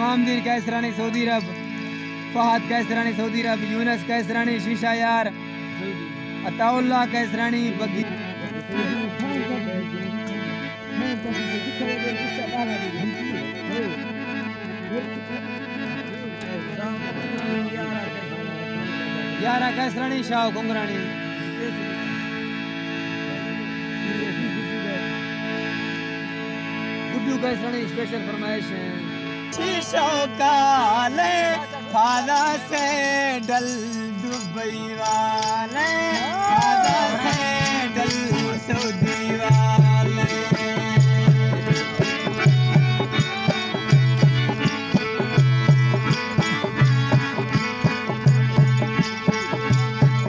Imamdin Kaisrani Saudi अरब, Fahad Kaisrani Saudi अरब, यूनस कैसरानी शीशा यार, अताउल्लाह कैसरानी बगी, यारा कैसरानी शाह कुंगरानी, गुड्डू कैसरानी स्पेशल फरमाइश है। शीशों का ले फादा से डल दुबई वाले, फादा से डल सऊदी वाले,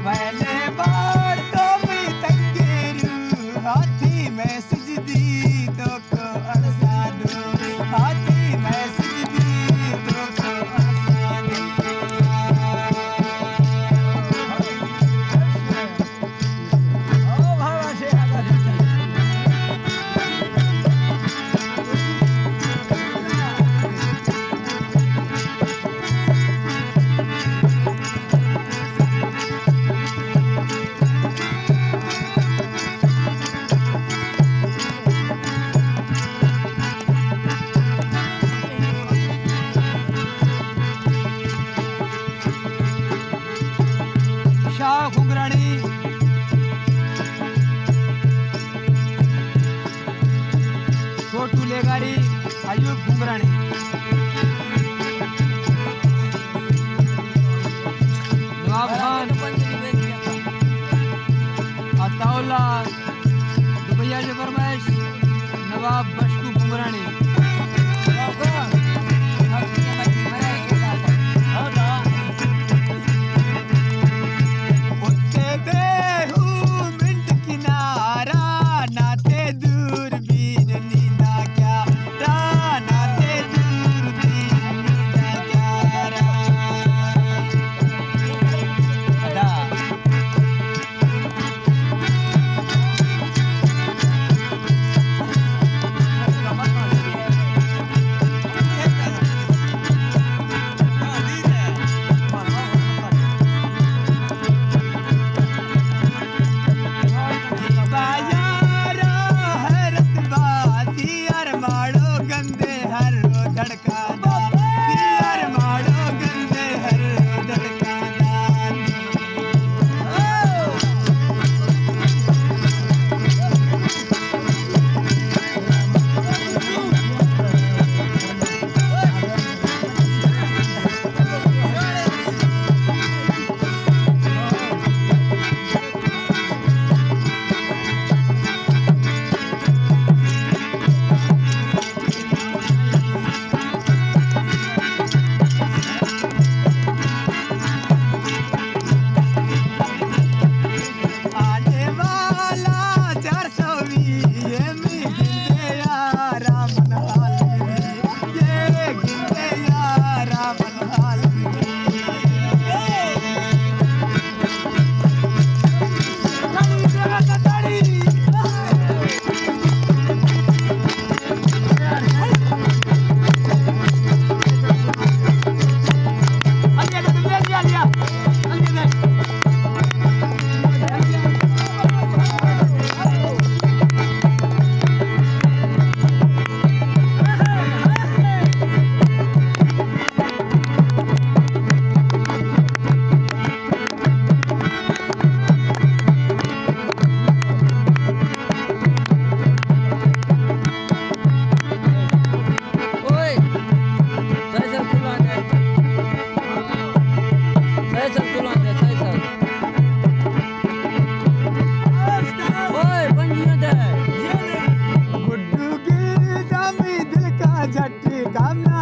मैंने बार तो भी तंगेरू हाथी में सजदी तो को अरसा दो, हाथी में सजदी तो को अरसा दो। ओ भावा से शाह कुंगरानी, छोटू लेगारी, अयूब कुंगरानी, नवाब खान, अताउल्लाह दुबैया से फरमाइश, नवाब बशकू कुंगरानी,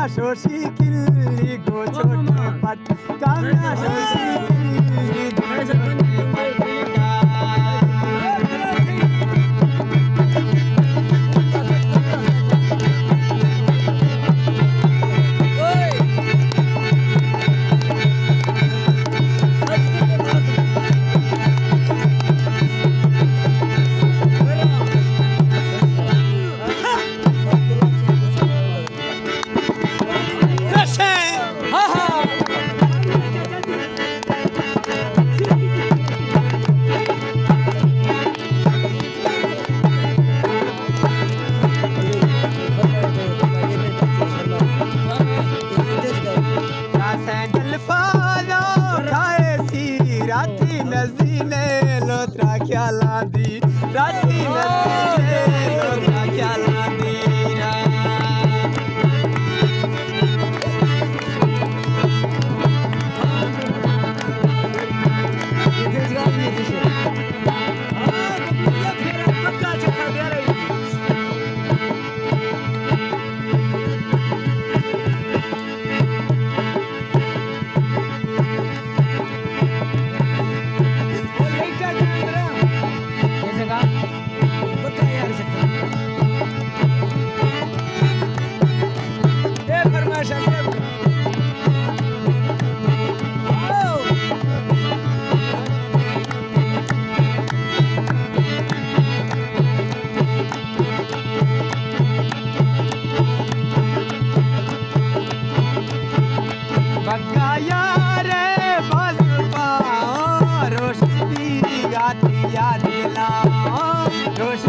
शोशी किल्ली गो छोटे पट कामना शोशी किल्ली गो छोटे पट का रोशन